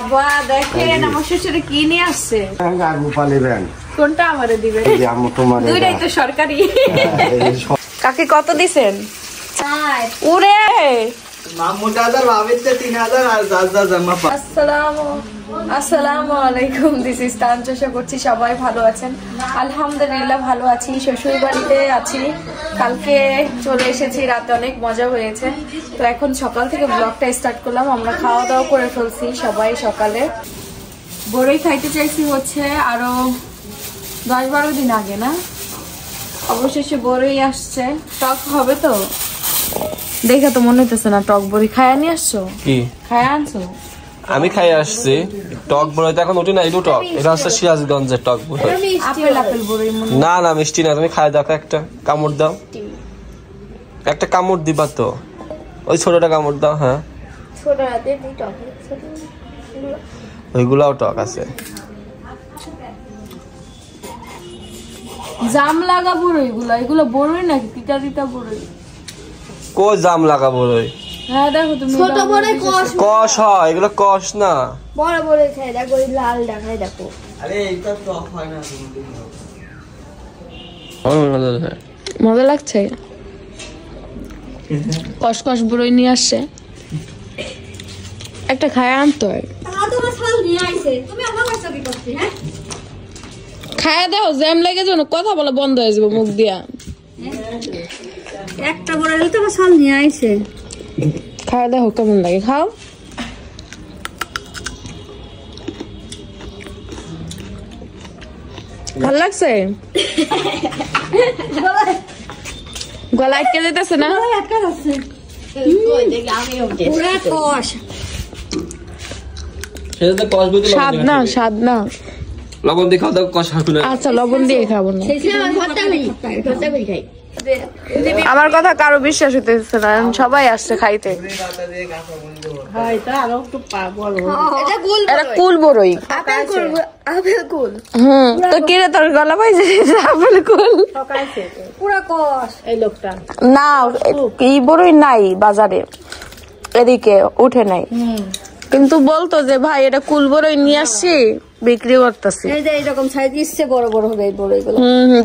বাবা দেখেন আমার শ্বশুরে কি নিয়ে আসছে। কোনটা আমারে দিবেন? দুইটাই তো সরকারি। কাকে কত দিছেন? 4। উরে আসসালামু আলাইকুম। This is তানজা। আশা করছি সবাই ভালো আছেন। আলহামদুলিল্লাহ ভালো আছি। শ্বশুর বাড়িতে আছি। কালকে চলে এসেছি, রাতে অনেক মজা হয়েছে। তো এখন সকাল থেকে ব্লগটা স্টার্ট করলাম। আমরা খাওয়া দাওয়া করে ফেলছি সবাই সকালে। বড়ই খাইতে চাইছি হচ্ছে আরো 10-12 দিন আগে, না অবশেষে বড়ই আসছে। টক হবে তো দেখে তো মনে হইতেছে না টক বড়ি। খায়া নিয়ে আসছো? কি খায়া আনছো? আমি খাই আসছি। টক বড়ই তো এখন উঠি না, এটু টক। এটা হচ্ছে সিরাজগঞ্জের টক বড়ই। আপেল বড়ই না না, মিষ্টি না। তুমি খাই দেখো, একটা কামড় দাও। একটা কামড় দিবা তো, ওই ছোটটা কামড় দাও। হ্যাঁ ওইগুলাও টক আছে। জাম লাগা বড়ই গুলা, এগুলো বড়ই নাকি তিতা তিতা বড়ই? কই জাম লাগা বড়ই? হ্যাঁ দেখো তুমি, ছোট বড়ই কষ হয়, এগুলো কষ না। বড় বড়ই খাই দেখো, ওই লাল দেখাই দেখো। আরে এইটা টক হয় না। মজা লাগছে। কষ কষ বড়ই নিয়ে আসছে, একটা খায় আনতো হয়। তোমার ছাল নিয়ে আইছে, তুমি আমার বাচ্চা কি করছিস? হ্যাঁ খায়া দাও, জ্যাম লেগে যাবে, কথা বলা বন্ধ হয়ে যাবে মুখ দিয়া। একটা বড় হলে তোমার ছাল নিয়ে আইছে। খায়া দাও কেমন লাগে, খাও। ভালো লাগছে? গলা আটকে যেতেছে না? স্বাদ না, স্বাদ না। লবণ দিয়ে খাও দাও, কষ হবে না। আচ্ছা লবণ দিয়ে খাবো না। আমার কথা কারো বিশ্বাস হইতেছে না, সবাই আসছে খাইতে। এটা কুল বড়ই। তো কিরে তোর গলা পাইছে? আপেল কুল না, এই বড়ই নাই বাজারে, এদিকে উঠে নাই। কিন্তু বলতো যে ভাই এটা কুল বড়ই নিয়ে আসছি, বিক্রি করতেছি। এইরকম সাইজ ইচ্ছে বড় বড় হবে এই বড়ইগুলো।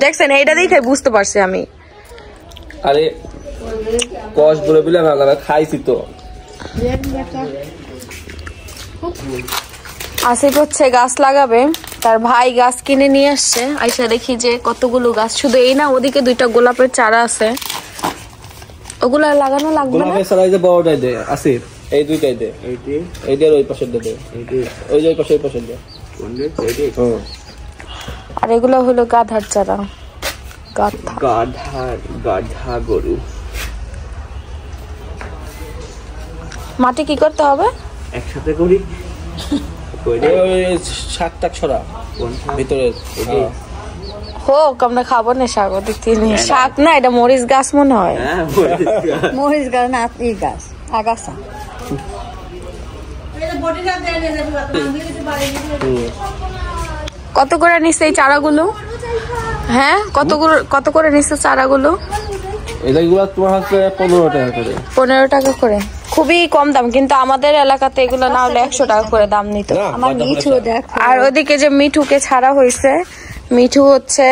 দেখছেন, এইটা দেখে বুঝতে পারছি আমি। আরে কষ বড়ই বলে না লাগা, খাইছি তো। আসিফ হচ্ছে গাছ লাগাবে, তার ভাই গাছ কিনে নিয়ে আসছে। আইসা দেখি যে কতগুলো গাছ, শুধু এই না, ওদিকে 2টা গোলাপের চারা আছে, ওগুলা লাগানো লাগবে না। গোলাপের চারা এই যে বড়টাই দে আসিফ, এই দুইটাই দে। এইটার ওই পাশে দে, ওই যে ওই পাশে, ওই পাশে দে। আর এগুলো হলো গাধার চারা। গাধা গরু। মাটি কি করতে হবে? একসাথে করি। শাক টাক ছড়া ভিতরে হোক, আমরা খাবো না শাক। দেখতে শাক না, এটা মরিচ গাছ মনে হয়। মরিচ গাছ না, এই গাছ আগাছা। কত করে নিচ্ছে এই চারাগুলো? হ্যাঁ কত করে নিচ্ছে চারাগুলো? এগুলো তোমার হচ্ছে 15 টাকা করে। 15 টাকা করে, খুবই কম দাম। কিন্তু আমাদের এলাকাতে এগুলো না হলে 100 টাকা করে দাম নিত। আমার মিঠু দেখ। আর ওদিকে যে মিঠুকে ছাড়া হয়েছে, মিঠু হচ্ছে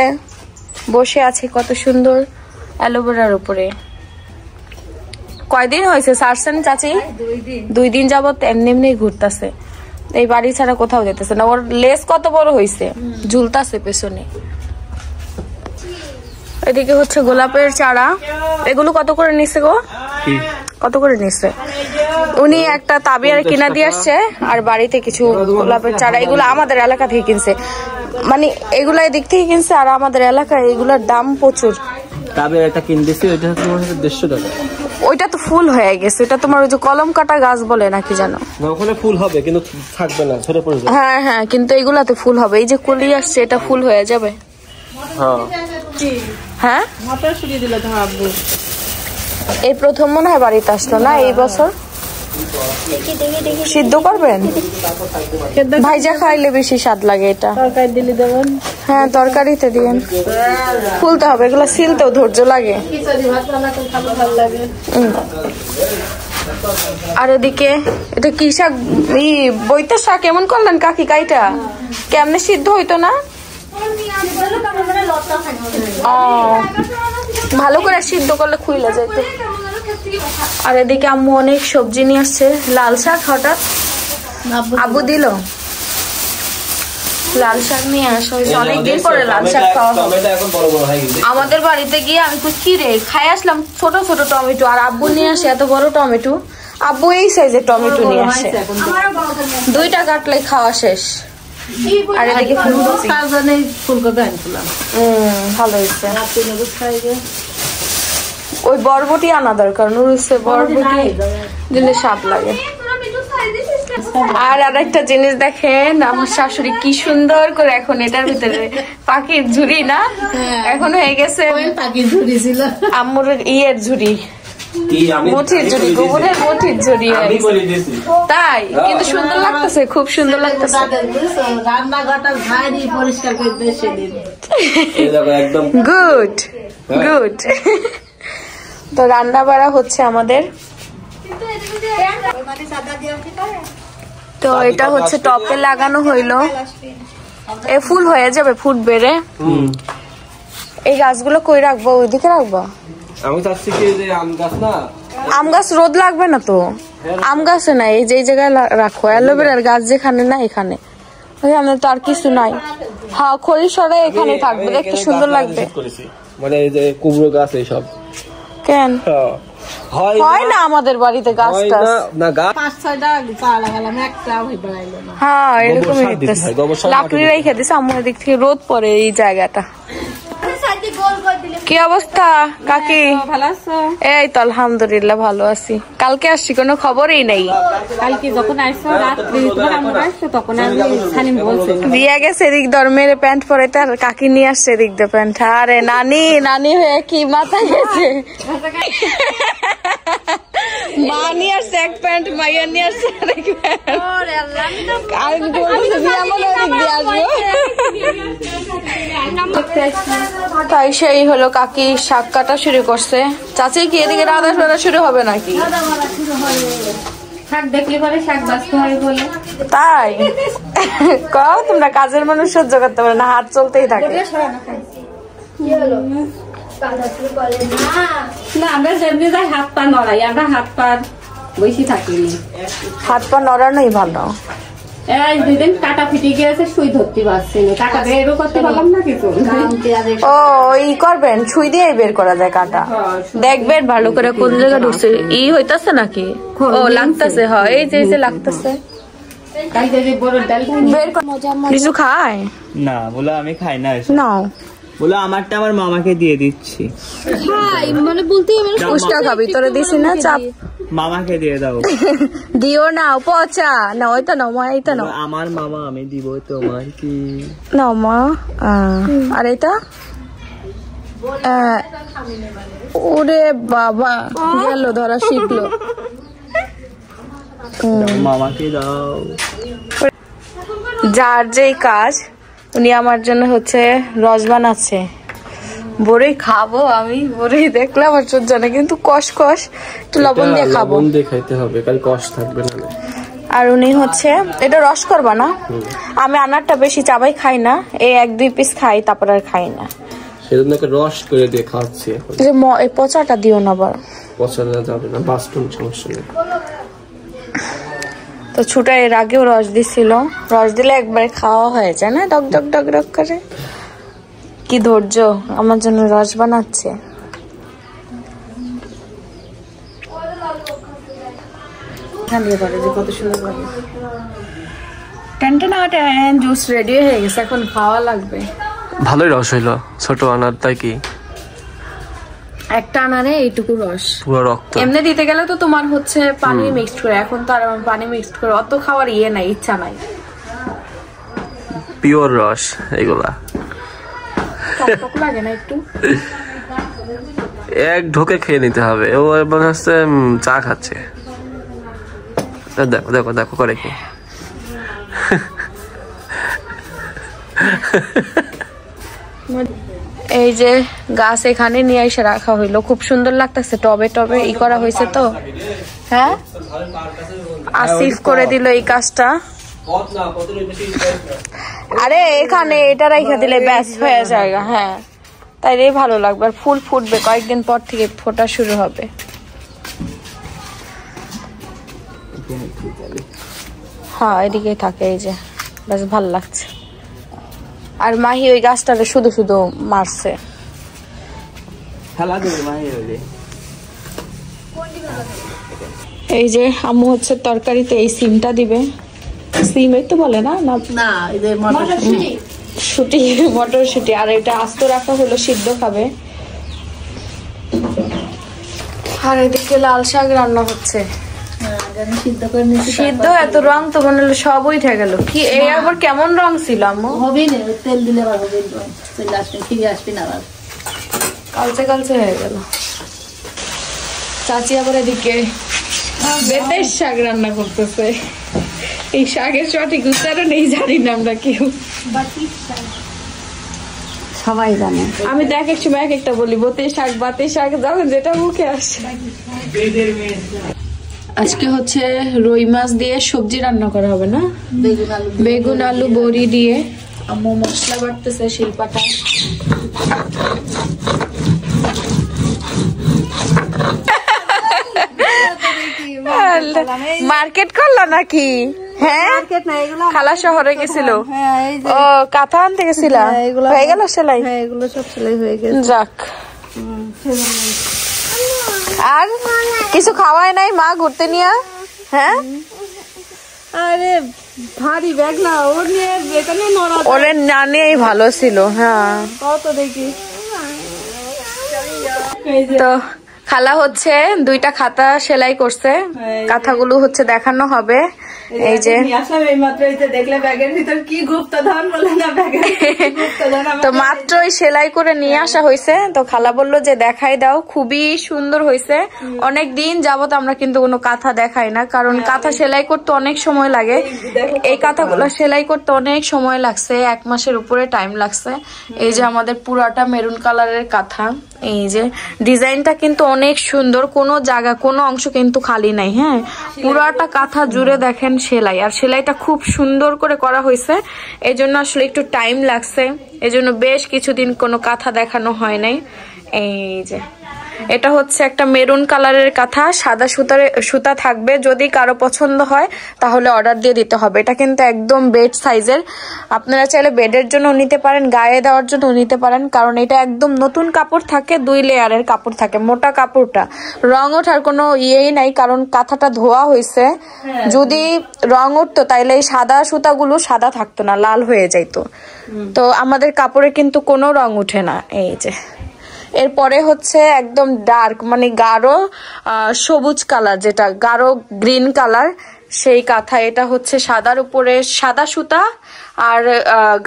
বসে আছে কত সুন্দর অ্যালোভেরার উপরে। কয়দিন হয়েছে ছাড়ছেন চাচি? 2 দিন যাবত এমনি এমনি ঘুরতেছে, এই বাড়ি ছাড়া কোথাও যেতেছে না। ওর লেজ কত বড় হয়েছে, ঝুলতাছে পেছনে। এদিকে হচ্ছে গোলাপের চারা, এগুলো কত করে নিচ্ছে গো? কত করে নিচ্ছে? উনি একটা তাবিয়ার কিনা দিয়ে আসছে, আর বাড়িতে কিছু গোলাপের চারা। এগুলো আমাদের এলাকা থেকে কিনছে, মানে এগুলা এদিক থেকে কিনছে। আর আমাদের এলাকায় এগুলোর দাম প্রচুর। তাবিয়ার একটা কিন দিছি, ওইটা তোমার 150 টাকা। ওইটা তো ফুল হয়ে গেছে, ওটা তোমার ওই যে কলম কাটা গাছ বলে নাকি জানো? না, ওখানে ফুল হবে কিন্তু থাকবে না, ঝরে পড়ে যাবে। হ্যাঁ হ্যাঁ, কিন্তু এগুলাতে ফুল হবে। এই যে কলি আসছে, এটা ফুল হয়ে যাবে। হ্যাঁ মটরশুঁটি দিলে তো আব্বু এই প্রথম মনে হয় বাড়িতে আসলো না এই বছর। সিদ্ধ করবেন? ভাইজা খাইলে বেশি স্বাদ লাগে। এটা তরকারি দিলে দেবেন? হ্যাঁ তরকারিতে দিবেন। ফুলতে হবে, এগুলো সিলতেও ধৈর্য লাগে। আর এদিকে এটা কি শাক, বইতে শাক কেমন করলেন কাকি কাইটা? কেমনে সিদ্ধ হইতো না? ও ভালো করে সিদ্ধ করলে খুইলা যাইতো। আর এদিকে আম্মু অনেক সবজি নিয়ে আসছে। লাল শাক হঠাৎ আব্বু দিল, লাল শাক নিয়ে আসা হয়েছে, অনেকদিন পরে লাল শাক খাওয়া হবে। আমাদের বাড়িতে গিয়ে আমি কি রে খাই আসলাম ছোট ছোট টমেটো, আর আব্বু নিয়ে আসে এত বড় টমেটো। আব্বু এই সাইজের টমেটো নিয়ে আসে, 2টা কাটলে খাওয়া শেষ। আর এদিকে ফুলকপি আনছিলাম, ভালো হয়েছে। ওই বরবটি আনা দরকার, নুরুসে বরবটি দিলে স্বাদ লাগে। আর আরেকটা জিনিস দেখেন, আমার শাশুড়ি কি সুন্দর করে এখন এটার ভিতরে পাখির ঝুড়ি না, এখন হয়ে গেছে পাখির ঝুড়ি ছিল আম্মুর ইয়ের ঝুড়ি, মুঠির ঝুড়ি, গোবরের মুঠির ঝুড়ি। তাই কিন্তু সুন্দর লাগতেছে, খুব সুন্দর লাগতেছে। Good good. তো রান্না বাড়া হচ্ছে আমাদের। তো এটা হচ্ছে টপে লাগানো হইলো, এ ফুল হয়ে যাবে, ফুটবে রে। এই গাছগুলো কই রাখবো? ওইদিকে রাখবো। আমি চাচ্ছি কি যে আম গাছ না, আম গাছ রোদ লাগবে না তো, আম গাছে নাই, এই যে জায়গায় রাখো। অ্যালোভেরার গাছ যেখানে না এখানে, ওখানে তো আর কিছু নাই। হ্যাঁ খড়ি সরে এখানে থাকবে, দেখতে সুন্দর লাগবে। মানে এই যে কুমড়ো গাছ এইসব কেন হয় না আমাদের বাড়িতে গাছটা? না গাছ 5-6টা চা লাগালাম, একটা হইলো না। হ্যাঁ এরকমই হইতেছে, লাকড়ি রেখে দিছে আম্মুর দিক থেকে, রোদ পড়ে এই জায়গাটা। কি অবস্থা কাকি? ভালো আছো? এই তো আলহামদুলিল্লাহ ভালো আছি। কালকে আসছি, কোনো খবরই নেই। কালকে যখন আইছো রাত্রি তোমার আমরা আসছো তখন আমি সানিম বলছি দিয়া গেছে এদিক ধর্মের প্যান্ট পরে, তার কাকি নিয়ে আসছে এদিক দিয়ে প্যান্ট। আরে নানি নানি হয়ে কি মাথা গেছে, মা নিয়ে আসছে এক প্যান্ট, মাইয়া নিয়ে আসছে আরেক প্যান্ট। তাই সেই হলো, কাকি শাক কাটা শুরু করছে। চাচি কি এদিকে রাধা সাদা শুরু হবে নাকি? শাক দেখলে পরে শাক বাঁচতে হয় বলে তাই কও, তোমরা কাজের মানুষ সহ্য করতে পারো না, হাত চলতেই থাকে। না আমরা যেমনি যাই হাত পা নড়াই, আমরা হাত পা বসে থাকিনি, হাত পা নড়ানোই ভালো। এই 2 দিন কাটা ফিটে গিয়েছে, সুই ধরতে পারছি না, কাটা বেরও করতে পারলাম না কিছু। ও ই করবেন, সুই দিয়ে বের করা যায় কাটা, দেখবেন ভালো করে কোন জায়গায় ঢুকছে। ই হইতাছে নাকি? ও লাগতেছে, হয় এই যে লাগতেছে। কিছু খায় না? বলে আমি খাই না, নাও বলে আমারটা আমার মামাকে দিয়ে দিচ্ছি। মানে বলতে উষ্টা খাবি, তোরে দিছি না চাপ, মামাকে দিয়ে দাও। দিও না পচা না, ওইটা নাও মা, এইটা নাও। আমার মামা, আমি দিব তোমার কি? নাও মা। আর এটা ওরে বাবা গেল, ধরা শিখলো। মামাকে দাও। যার যেই কাজ, উনি আমার জন্য হচ্ছে রস বানাচ্ছে। বড়ই খাবো আমি, বড়ই দেখলাম আর সহ্য না, কিন্তু কষ কষ একটু লবণ দিয়ে খাবো, লবণ দিয়ে খাইতে হবে, কাল কষ থাকবে না। আর উনি হচ্ছে এটা রস করবা না। আমি আনারটা বেশি চাবাই খাই না, এই 1-2 পিস খাই, তারপর আর খাই না। সেজন্য রস করে দিয়ে খাচ্ছি। যে এই পচাটা দিও না, আবার পচা যাবে না, বাস্টন সমস্যা নেই। তো ছুটা এর আগেও রস দিছিল, রস দিলে একবারে খাওয়া হয়ে যায় না, ডক ডক ডক ডক করে। কি ধৈর্য, আমার জন্য রস বানাচ্ছে। কত সুন্দর জুস রেডি হয়ে গেছে, এখন খাওয়া লাগবে। ভালোই রস হইলো, ছোট আনার তাই কি একটা আনারে এইটুকু রস, পুরো রক্ত। এমনি দিতে গেলে তো তোমার হচ্ছে পানি মিক্সড করে, এখন তো আর পানি মিক্সড করে অত খাওয়ার ইয়ে নাই, ইচ্ছা নাই। পিওর রস এগুলা, লাগে না একটু? এক ঢোকে খেয়ে নিতে হবে। ও মনে হচ্ছে চা খাচ্ছে। দেখো দেখো দেখো করে কি। এই যে গাছ এখানে নিয়ে এসে রাখা হইলো, খুব সুন্দর লাগতেছে, টবে টবে ই করা হয়েছে তো। হ্যাঁ আসিফ করে দিল এই কাজটা। আরে এখানে এটা রাইখা দিলে ব্যাস হয়ে যায়। হ্যাঁ তাইলে ভালো লাগবে। আর ফুল ফুটবে, কয়েকদিন পর থেকে ফোটা শুরু হবে। হ্যাঁ এদিকেই থাকে। এই যে বেশ ভালো লাগছে। আর মাহি ওই গাছটাকে শুধু শুধু মারছে। এই যে আম্মু হচ্ছে তরকারিতে এই সিমটা দিবে। সিমই তো বলে না? না শুটি, মটরশুটি। আর এটা আস্ত রাখা হলো, সিদ্ধ খাবে। আর এদিকে লাল শাক রান্না হচ্ছে। সিদ্ধ এত রং তো মনে হলো সব উঠে গেল। কি এই আবার কেমন রং ছিল আম্মু? হবে না, তেল দিলে হবে তেল আসবে, ফিরে আসবে না আবার। কালচে কালচে হয়ে গেল। চাচি আবার এদিকে বেতের শাক রান্না করতেছে। এই শাকের সঠিক উচ্চারণ এই জানি না আমরা কেউ, সবাই জানে। আমি তো এক এক সময় এক একটা বলি, বতে শাক বাতে শাক, যখন যেটা মুখে আসে। আজকে হচ্ছে রুই মাছ দিয়ে সবজি রান্না করা হবে না? বেগুন আলু বড়ি দিয়ে। আম্মু মশলা বাটতেছে শিলপাটা। মার্কেট করলো নাকি? হ্যাঁ খালা শহরে গেছিল। ও কাঁথা আনতে গেছিল, হয়ে গেল সেলাই? এগুলো সব সেলাই হয়ে গেছে। যাক। আর কিছু খাওয়াই নাই মা ঘুরতে নিয়ে? হ্যাঁ আরে ভারী ব্যাগ না, ওর নিয়ে এখানে নড়া, ওরে না নিয়েই ভালো ছিল। হ্যাঁ কত দেখি। তো খালা হচ্ছে 2টা খাতা সেলাই করছে, কাঁথাগুলো হচ্ছে দেখানো হবে। এই যে দেখলে ব্যাগের ভিতর কি গুপ্তধন বলে না, তো মাত্রই সেলাই করে নিয়ে আসা হয়েছে। তো খালা বললো যে দেখাই দাও, খুবই সুন্দর হয়েছে। অনেক দিন যাবত আমরা কিন্তু কোনো কাঁথা দেখাই না, কারণ কাঁথা সেলাই করতে অনেক সময় লাগে। এই কাঁথাগুলো সেলাই করতে অনেক সময় লাগছে, 1 মাসের উপরে টাইম লাগছে। এই যে আমাদের পুরাটা মেরুন কালারের কাঁথা। এই যে ডিজাইনটা কিন্তু অনেক সুন্দর, কোনো জায়গা কোনো অংশ কিন্তু খালি নাই। হ্যাঁ পুরাটা কাঁথা জুড়ে দেখেন সেলাই, আর সেলাইটা খুব সুন্দর করে করা হয়েছে। এই জন্য আসলে একটু টাইম লাগছে, এই জন্য বেশ কিছুদিন কোনো কাঁথা দেখানো হয় নাই। এই যে এটা হচ্ছে একটা মেরুন কালারের কাঁথা, সাদা সুতা থাকবে। যদি কারো পছন্দ হয় তাহলে অর্ডার দিয়ে দিতে হবে। এটা কিন্তু একদম বেড সাইজের, আপনারা চাইলে বেডের জন্য নিতে পারেন, গায়ে দেওয়ার জন্য নিতে পারেন, কারণ এটা একদম নতুন কাপড় থাকে, 2 লেয়ারের কাপড় থাকে, মোটা কাপড়টা। রং ওঠার কোনো ইয়েই নাই, কারণ কাঁথাটা ধোয়া হয়েছে। যদি রং উঠতো তাইলে এই সাদা সুতাগুলো সাদা থাকতো না, লাল হয়ে যাইতো। তো আমাদের কাপড়ে কিন্তু কোনো রং উঠে না। এই যে এরপরে হচ্ছে একদম ডার্ক মানে গাঢ় সবুজ কালার, যেটা গাঢ় গ্রিন কালার, সেই কাঁথা। এটা হচ্ছে সাদার উপরে সাদা সুতা, আর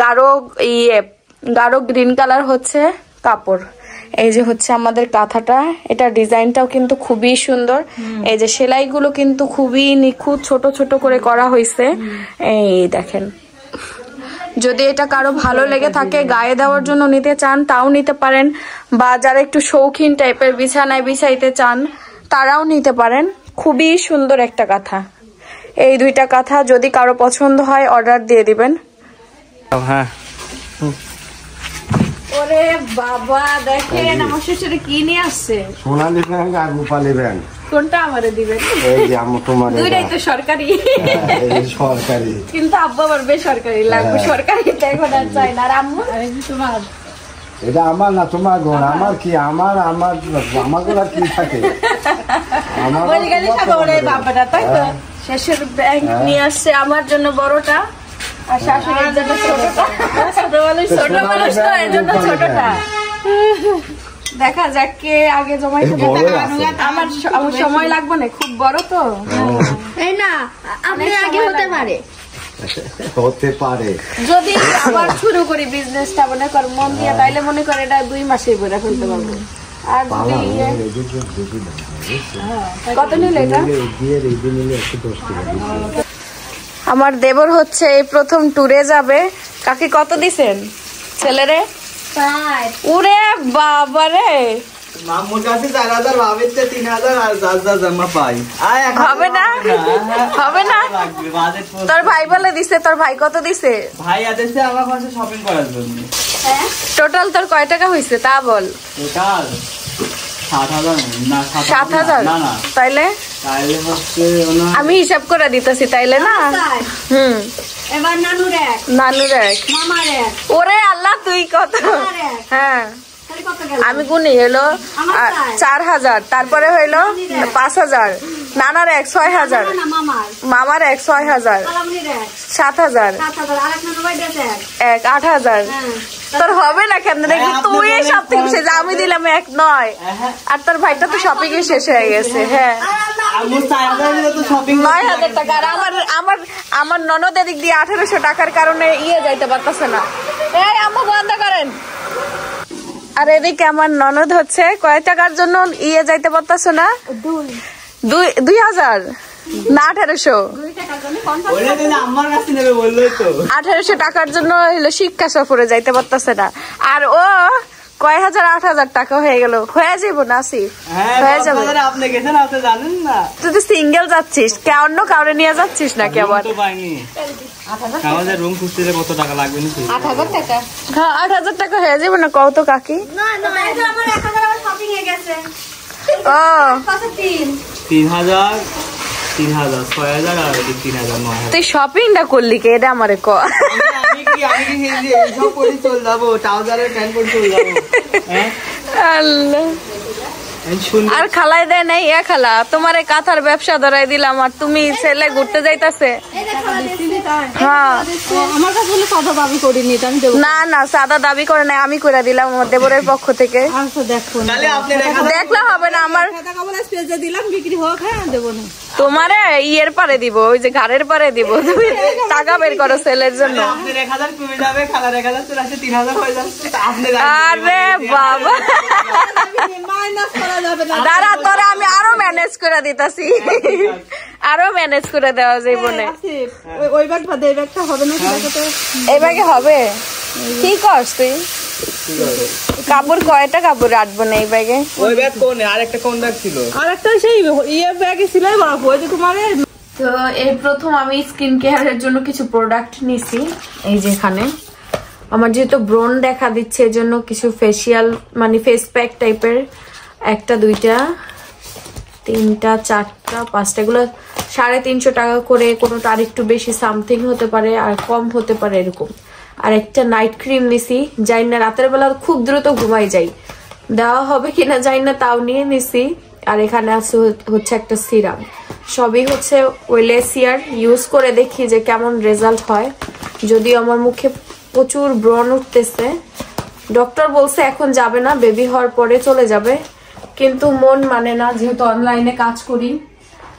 গাঢ় গ্রিন কালার হচ্ছে কাপড়। এই যে হচ্ছে আমাদের কাঁথাটা, এটা ডিজাইনটাও কিন্তু খুবই সুন্দর। এই যে সেলাইগুলো কিন্তু খুবই নিখুঁত, ছোট ছোট করে করা হয়েছে। এই দেখেন, যদি এটা কারো ভালো লেগে থাকে, গায়ে দেওয়ার জন্য নিতে চান তাও নিতে পারেন, বা যারা একটু শৌখিন টাইপের বিছানায় বিছাইতে চান তারাও নিতে পারেন। খুবই সুন্দর একটা কাঁথা। এই 2টা কাঁথা যদি কারো পছন্দ হয় অর্ডার দিয়ে দিবেন। হ্যাঁ ওরে বাবা দেখেন আমার শ্বশুরে কি নিয়ে আসছে। সোনা নেবেন আর রূপা নেবেন? কোনটা আমারে দিবেন? এই যে তোমার দুইটাই তো সরকারি। সরকারি, কিন্তু আব্বা আবার বেসরকারি লাগবে, সরকারি তো এখন আর চাই না। আর আম্মু তোমার? এটা আমার না, তোমার গোনা। আমার কি আমার আমার আমার গোনা কি থাকে? আমার বাবাটা তাই তো শ্বশুর ব্যাংক নিয়ে আসছে আমার জন্য বড়টা, আর শাশুড়ির জন্য ছোটটা। ছোট মানুষ তো এর জন্য ছোটটা। দেখা যাক কে আগে জমাই। আমার সময় লাগবে না, খুব বড় তো। এই না, আপনার আগে হতে পারে, হতে পারে। যদি আবার শুরু করি বিজনেসটা মনে কর মন দিয়ে, তাইলে মনে করে এটা 2 মাসেই বইরা ফেলতে পারবো। আর কত নিলে এটা? আমার দেবর হচ্ছে এই প্রথম ট্যুরে যাবে। কাকি কত দিছেন ছেলেরে? উরে বাবা রে, মামুর কাছে 4000 ভাবের 3000 আর যা জমা পাই হবে না হবে না তোর ভাই বলে দিছে তোর ভাই কত দিছে ভাই আদেশে আমার কাছে শপিং করার জন্য টোটাল তোর কয় টাকা হইছে তা বল টোটাল 7000 না 7000 না না তাইলে তাইলে হচ্ছে না আমি হিসাব করে দিতেছি তাইলে না এবার নানুর এক নানুর এক মামার এক ওরে আল্লাহ তুই কত হ্যাঁ তাহলে কত গেল আমি গুনি হলো 4000 তারপরে হইলো 5000 নানার এক 6000 না মামার মামার এক 6000 কালামনির এক 7000 7000 আর এক নানু ভাই দিয়েছে এক এক 8000 তোর হবে না কেন দেখবি তুই সব থেকে বেশি আমি দিলাম এক 9 আর তোর ভাইটা তো শপিং এ শেষ হয়ে গেছে হ্যাঁ আমি 4000 দিলে তো শপিং 9000 টাকা আর আমার ননদের দিক দিয়ে 1800 টাকার কারণে যাইতে পারতেছে না এই আম্মু বন্ধ করেন আর এদিকে আমার ননদ হচ্ছে কয় টাকার জন্য যাইতে পারতেছে না 2000 না 1800 ওরে দিলে আমার কাছে নেবে বললো তো 1800 টাকার জন্য হলো শিক্ষা সফরে যাইতে পারতেছে না আর ও কয় হাজার 8000 টাকা হয়ে গেল হয়ে যাবো না আসি হয়ে যাবে আপনি গেছেন আপনি জানেন না তুই তো সিঙ্গেল যাচ্ছিস কে অন্য কাউরে নিয়ে যাচ্ছিস নাকি আবার তো পাইনি আমাদের রুম খুঁজতে কত টাকা লাগবে নাকি 8000 টাকা হ্যাঁ 8000 টাকা হয়ে যাবে না কত কাকি না না এই তো আমার 1000 আবার শপিং এ গেছে ও কত 3000 6000 আর 3000 9000 তুই শপিংটা করলি কে এটা আমারে ক আমি কি এইসব পরে চল যাবো ট্রাউজারের প্যান্ট পরে চল যাবো হ্যাঁ আল্লাহ আর খালাই দেয় নাই খালা তোমার এই কাঁথার ব্যবসা ধরাই দিলাম আর তুমি ছেলে ঘুরতে যাইতাছে হ্যাঁ আমার কাছে বলে সাদা দাবি করিনি আমি দেবো না না সাদা দাবি করে নাই আমি করে দিলাম আমার দেবরের পক্ষ থেকে আচ্ছা দেখো তাহলে আপনি দেখলে হবে না আমার টাকা বলে স্পেসে দিলাম বিক্রি হোক হ্যাঁ দেবো না তোমারে ইয়ের পারে দিব ওই যে ঘাড়ের পারে দিব তুমি টাকা বের করো ছেলের জন্য আপনি 1000 কমে যাবে খালার 1000 চলে আসে 3000 হয়ে যাচ্ছে আপনি আরে বাবা মাইনাস করা যাবে না দাঁড়া তোরা আমি আরো ম্যানেজ করে দিতাছি আরো ম্যানেজ করে দেওয়া যাইব না ওই ব্যাগ বাদে এই ব্যাগটা হবে না এই ব্যাগে হবে কি করছ তুই কাপড় কয়টা কাপড় রাখবো না এই ব্যাগে ওই ব্যাগ কোন আরেকটা কোন ব্যাগ ছিল আর একটা সেই ব্যাগে সিলাই বানাবো ওই যে তোমার তো এই প্রথম আমি স্কিন কেয়ারের জন্য কিছু প্রোডাক্ট নিছি এই যে এখানে আমার যেহেতু ব্রণ দেখা দিচ্ছে এর জন্য কিছু ফেসিয়াল মানে ফেস প্যাক টাইপের একটা দুইটা তিনটা চারটা পাঁচটা এগুলো 350 টাকা করে কোনোটা আর একটু বেশি সামথিং হতে পারে আর কম হতে পারে এরকম আর একটা নাইট ক্রিম নিছি যাই না রাতের বেলা খুব দ্রুত ঘুমাই যাই দেওয়া হবে কিনা যাই না তাও নিয়ে নিছি আর এখানে আছে হচ্ছে একটা সিরাম সবই হচ্ছে ওয়েলেসিয়ার ইউজ করে দেখি যে কেমন রেজাল্ট হয় যদিও আমার মুখে প্রচুর ব্রণ উঠতেছে ডক্টর বলছে এখন যাবে না বেবি হওয়ার পরে চলে যাবে কিন্তু মন মানে না যেহেতু অনলাইনে কাজ করি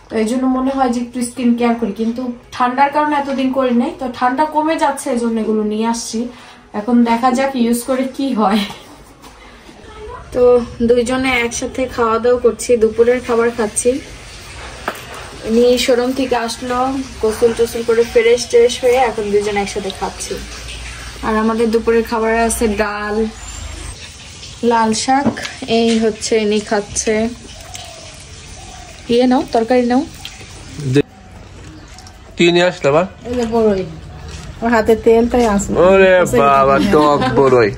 তো এই জন্য মনে হয় যে একটু স্কিন কেয়ার করি কিন্তু ঠান্ডার কারণে এতদিন করি নাই তো ঠান্ডা কমে যাচ্ছে এই জন্য এগুলো নিয়ে আসছি এখন দেখা যাক ইউজ করে কি হয় তো দুইজনে একসাথে খাওয়া দাওয়া করছি দুপুরের খাবার খাচ্ছি উনি শোরুম থেকে আসলো গোসল টোসল করে ফ্রেশ হয়ে এখন দুইজন একসাথে খাচ্ছি আর আমাদের দুপুরের খাবারে আছে ডাল লাল শাক এই হচ্ছে ইনি খাচ্ছে নাও তরকারি নাও কি নিয়ে আসলে আবার এই যে বড়ই ওর হাতে তেল তাই আসে ওরে বাবা টক বড়ই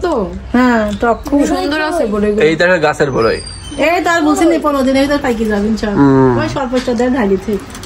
তো হ্যাঁ টক খুব সুন্দর আছে বড়ই এই দেখে গাছের বড়ই এই তার বলছেন 15 দিনের ভিতর পাইকি যাবেন সব ওই সর্বোচ্চ দেড় ঢালি থেকে